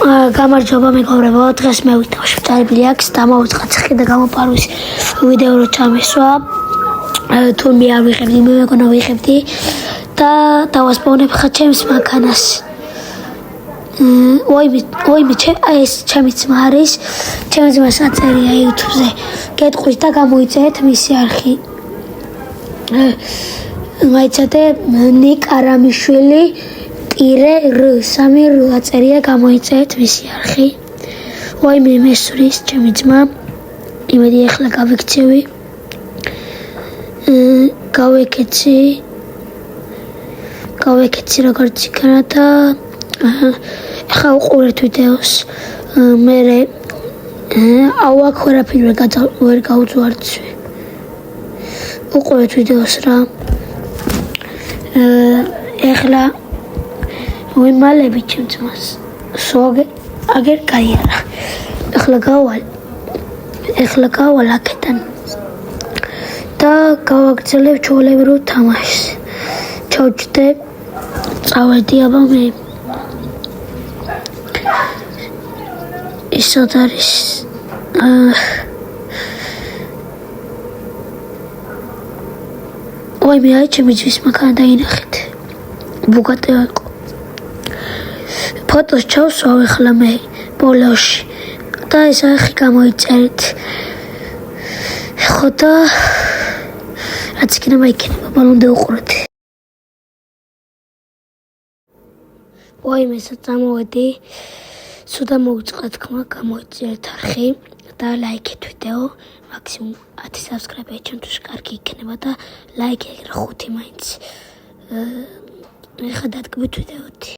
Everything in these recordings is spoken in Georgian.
გამარჯობა მეგობრებო, დღეს მე ვიტყავში წარბილი აქვს დამოუწყა ციხე და გამოპარვის ვიდეო რო ჩამესვა. თურმე არ ვიღებდი, მე მეგონა ვიღებდი და დავასპავნებ ხა ჩემს მანქანას. ოიმე ეს ჩემი ძმა არის, ჩემი ძმას აწერია YouTube-ზე. გეტყვით და გამოიწერეთ მისი არხი. მაიცადე ნიკ არამიშვილი р 3 р აწერია, გამოიწერეთ მისი არხი. ოიმე მესურის ჩემი ძმა. იმედი ახლა გავიქცევი. გავეკეცი როგორც იქნა და ახლა უყურეთ ვიდეოს. მე აქ ვერაფერი ვერ გავუძვარცვი. უყურეთ ვიდეოს რა. ახლა ვიმალები ჩემ ძმას. აგერ გაიარა. ახლა გავალ აქედან. და გავაგრძელებ ჩვეულებრივ თამაშს. ჩავჯდე, წავედი აბა მე. ისად არის. ოიმე აი ჩემი ძმის მანქანა დაინახეთ. ბუგატი იყო. ფოტოს ჩავსვავ ახლა მე ბოლოში და ეს არხი გამოიწერეთ. ხო და რაც იქნება იქნება, ბოლომდე უყურეთ. ოიმე წამოვედი, სუდა მოვიწყა თქმა, გამოიწერეთ არხი და ლაიქეთ ვიდეო, მაქსიმუმ 10 subscribe-ი ჩემთვის კარგი იქნება და ლაიქი 5 მაინც. ახლა დადგმით ვიდეოთი.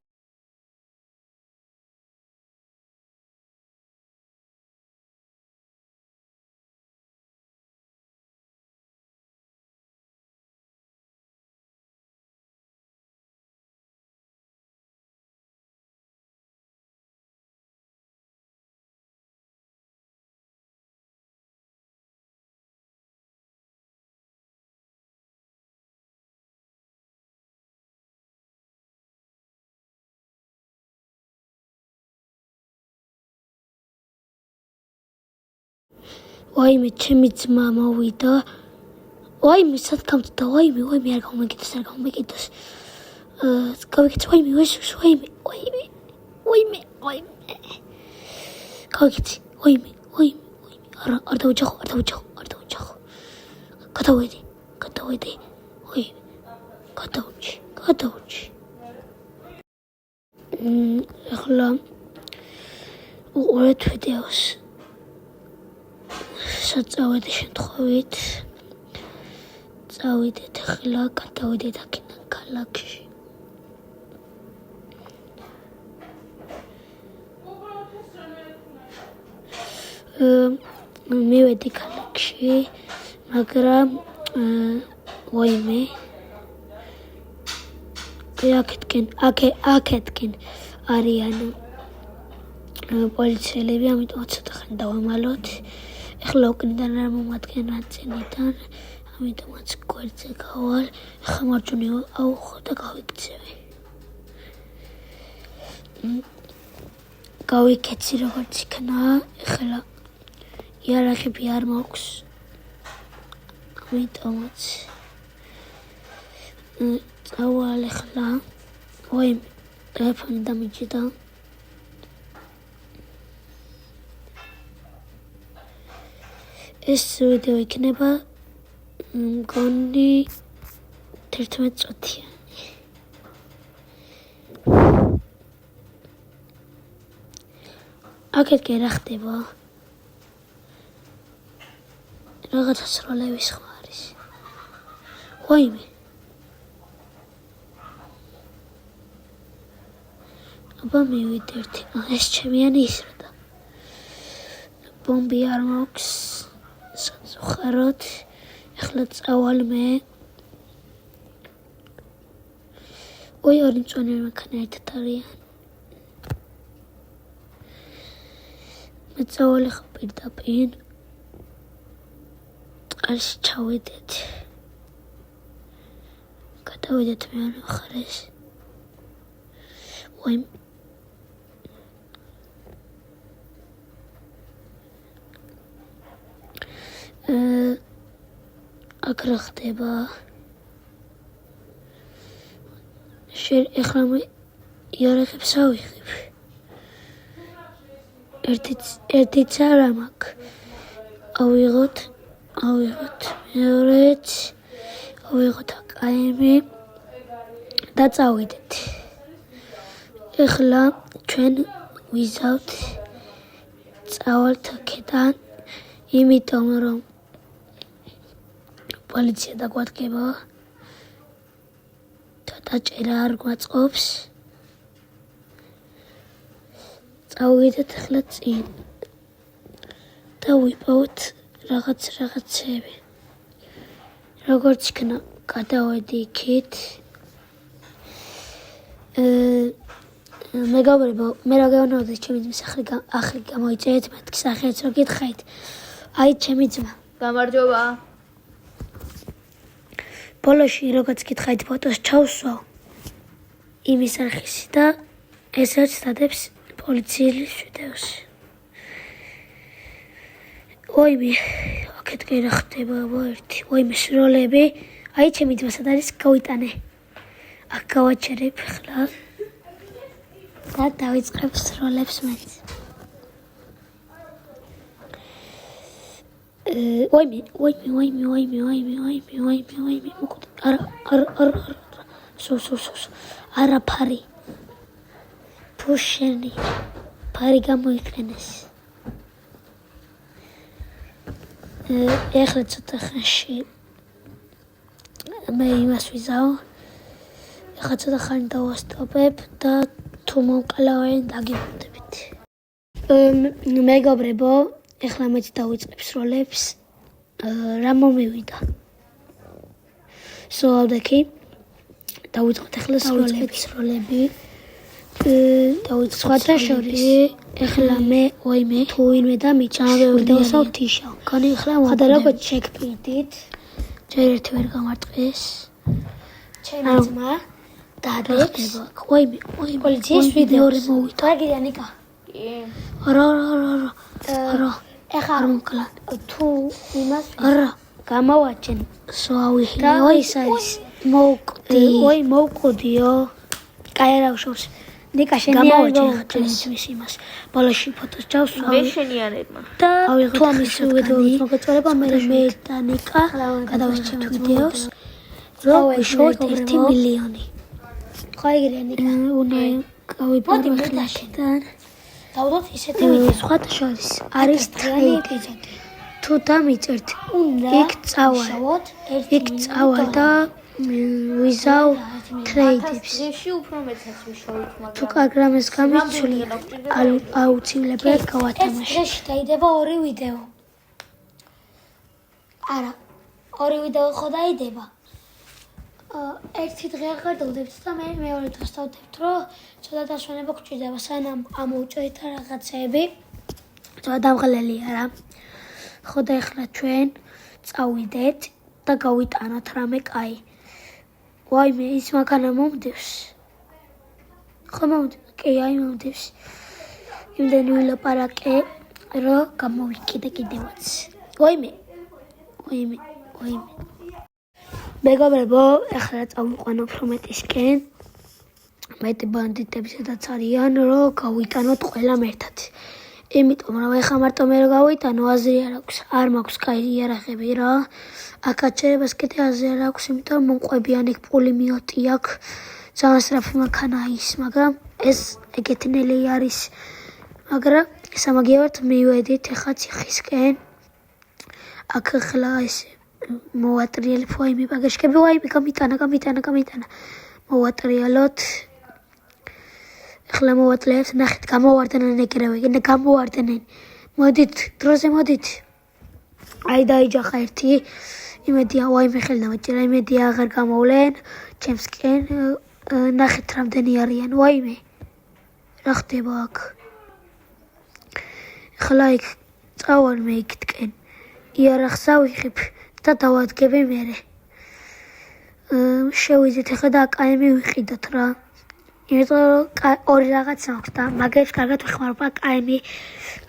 ოიმე ჩემი ძმა მოვიდა. ოიმე სად გამწდა? ოიმე არ გამომეკიდოს. გავიქეცი ოიმე. გავიქეცი ოიმე. არ დავუჯახო. გადავედი. ოიმე. გადავუჯი. ახლა უყურეთ ვიდეოს. საწავედი შემთხვევით წავიდეთ ახლა, გადავიდეთ აქედან ქალაქში. მივედი ქალაქში, მაგრამ ოიმე აქეთკენ არიან პოლიციელები, ამიტომ ცოტა ხანი დავამალოთ. ახლა უკნიდან არ მომადგენა წინიდან, ამიტომაც გვერდზე გავალ. ახლა მარჯვნივ ავუხო და გავიქცევი. გავიქეცი როგორც იქნა. ახლა იარაღები არ მაქვს, ამიტომაც წავალ ახლა. ოიმე ტელეფონი დამიჯდა. ეს ვიდეო იქნება მგონი 11 წუთიანი. აქეთკენ რა ხდება? რაღაცა სროლების ხმა არის. ოიმე. აბა მივიდეთ. ეს ჩემიანი ისროდა. ბომბი არ მაქვს. ხაროთ. ახლა წავალ მე. ორი მწვანე მანქანა ერთად არიან. მე წავალ ახლა პირდაპირ. წყალში ჩავედეთ. გადავედეთ მეორე მხარეს. ოიმე აქ რა ხდება? ეხლა მე იარაღებს ავიღებ. ერთიც არ მაქვს. ავიღოთ. მეორეც ავიღოთ აკაემი და წავიდეთ. ეხლა ჩვენ ვიზავთ წავალთ აქედან, იმიტომ რომ პოლიცია დაგვადგება. დაჭერა არ გვაწყობს. წავიდეთ ახლა წინ და ვიპოვოთ რაღაცები. როგორც იქნა, გადავედი იქით. მეგობრებო, მე რა გეუბნებოდი, ჩემი ძმის ახალი გამოიწერეთ, მათი სახელიც რო გითხარით. აი, ჩემი ძმა. გამარჯობა. ბოლოში როგორც გითხარით, ფოტოს ჩავსვა იმის არხისი და ეს რაც დადებს პოლიციის ვიდეოს. ოიმე, აქეთ კი რა ხდება ერთი. ოიმე სროლები. აი, ჩემი ძმა სად არის? გავიტანე. აქ გავაჩერებ ახლა. და დავიწყებ სროლებს მეც. ოიმე. არა ფარი. ფუშენი. ფარი გამოიყენეს. ეხლა ცოტა ხანში მე იმას ვიზავ. ეხლა ცოტა ხანი დავასტოპებ და თუ მომკლავენ დაგიბრუნდებით. მეგობრებო, ეხლა მეც დავიწყებ სროლებს. რა მომივიდა? სოლდაკი. დავიწყოთ ახლა სროლები. სხვათა შორის ეხლა მე ოიმე თუ ვინმე დამიჭავ თიშა. კანი ახლა ხადა როგორ ჩეკპიდით. ჯერ ერთი ვერ გამარტყეს. ჩემი ძმა დადებს. ოიმე პოლიციის ვიდეო მოვიდა. კარგია ნიკა. კი. არა. ეხლა არ მომკლა. თუ იმას არა გამოვაჩენ. სოავიხინე ის არის. მოვკვდიო. კაი რა უშავს. ნიკა შემოვაჩენ ჩემს იმას. ბოლოში ფოტოს ჩავსვა. მე შენიანებმა. და თუ ამის ვიდეოს მოგეწონება მე და ნიკა გადავაჩენთ ვიდეოს. რომ ვიშოვოთ 1 მილიონი. ხაიგრია ნიკა. უნდა გავიბოდო ხლაშიდან. დავდოთ ისეთი ვიდეო სხვათა შორის არის ტრეიდი. თუ დამიწერთ იქ წავალ და ვიზავ ტრეიდებს. ეში უფრო მეცაც ვიშოვით, მაგრამ თუ კაგრამეს გამიცვლი აუცილებლად გავათამაშოთ. დღეში დაიდება 2 ვიდეო. არა, 2 ვიდეო ხო დაიდება. ერთი დღე აღარ დავდებთ და მე მეორე დღეს დავდებთ, რომ ცოტა დასვენება გვჭირდება, სანამ ამოვჭრით რაღაცები. ცოტა დამღლელია რა. ხო და ეხლა ჩვენ წავიდეთ და გავიტანოთ რამე კაი. ვაიმე, ის მაქანა მომდევს. ხო მომდევს, კი, აი მომდევს. იმდენი ვილაპარაკე, რომ გამოვიკიდე კიდევაც. ვაიმე. მეგობრებო, ეხლა წავიყვანო ფრომეტისკენ. მეტი ბანდიტები სადაც არიან, რომ გავიტანოთ ყველამ ერთად. იმიტომ რომ ეხლა მარტო მე რომ გავიტანო, აზრი არ აქვს. არ მაქვს კაი იარაღები რა. აკაჩერებას კიდე აზრი არ აქვს, იმიტომ რომ მომყვებიან ეგ პულიმიოტი აქვს. ძალიან სწრაფი მანქანა ის, მაგრამ ეს ეგეთნელი არის. მაგრამ სამაგიეროდ მივედით ეხლა ციხისკენ. აქ ახლა ეს მოვატრიალებ ვაიმე ბაგაჟკები, ვაიმე გამიტანა. მოვატრიალოთ. ახლა მოვატლებთ, ნახეთ, გამოვარდნენ ეგრევე, გამოვარდნენ. მოდით, დროზე მოდით. აი დაიჯახა ერთი. იმედია, ვაიმე ხელი დამაჭირა, იმედია აღარ გამოვლენ. ჩემსკენ ნახეთ რამდენი არიან, ვაიმე. რა ხდება აქ? ახლა იქ წავალ მე იქთკენ. იარაღს ავიღებ და დავადგები მერე. შევიდეთ ახლა და აკაემი ვიყიდოთ რა. იმიტომ ორი რაღაცა აქვს და მაგებს კარგად ვიხმარებ. აკაემი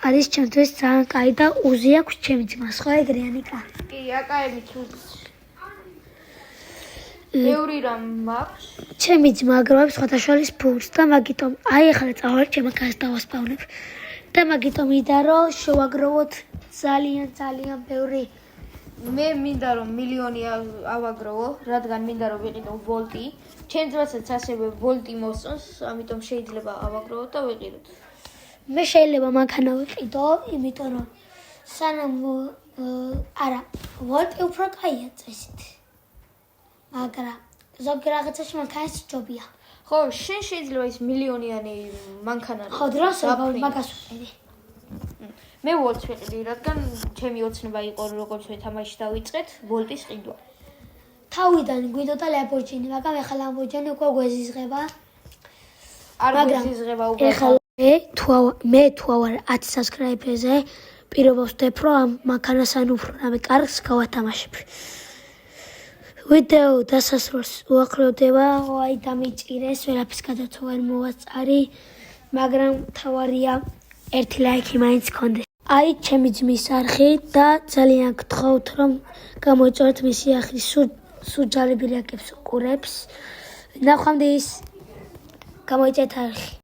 არის ჩემთვის ძალიან კაი და უზი აქვს ჩემი ძმას, ხო ეგრეა ნიკა? კი, აკაემი თუს. ბევრი რამ მაქვს. ჩემი ძმა აგროვებს სხვადასხვა ფულს და მაგიტომ აი ახლა წავალ ჩემ კაცს დავასპავნებ. და მაგიტომ იდა რომ შევაგროვოთ ძალიან ბევრი. მე მინდა რომ მილიონი ავაგროვო, რადგან მინდა რომ ვიყიდო ვოლტი. ჩემ ძმასაც ასევე ვოლტი მოსწონს, ამიტომ შეიძლება ავაგროვოთ და ვიყიდოთ. მე შეიძლება მანქანა ვიყიდო, იმიტომ რომ სანამ არა, ვოლტი უფრო კაია წესით. მაგრამ ზოგი რაღაცაში მანქანის ჯობია. ხო, შენ შეიძლება ის მილიონიანი მანქანა ხო, დროს მაგას ვიყიდი. მე ვოლტს ვიყიდი, რადგან ჩემი ოცნება იყო როგორც ვეთამაში დავიწყეთ ვოლტის ყიდვა. თავიდან გვიდოდა ლამბორჯინი, მაგრამ ეხლა ლამბორჯინი უკვე გვეზიზღება. არ გვეზიზღება უკვე. ეხლა მე თუ ავარ 10 subscriber-ზე, პირობას ვდებ რომ ამ მანქანას ან უფრო რამე კარგს გავათამაშებ. ვიდეო დასასრულს უახლოვდება, აი დამიჭირეს, ვერაფერს გადაცვა ვერ მოვაწარი, მაგრამ თავარია ერთი ლაიქი მაინც გქონდეს. აი ჩემი ძმის არხი და ძალიან გთხოვთ რომ გამოიწეროთ მისი არხი, სულ ჯალები რეაკებს უყურებს. ნახვამდის გამოიწერეთ არხი.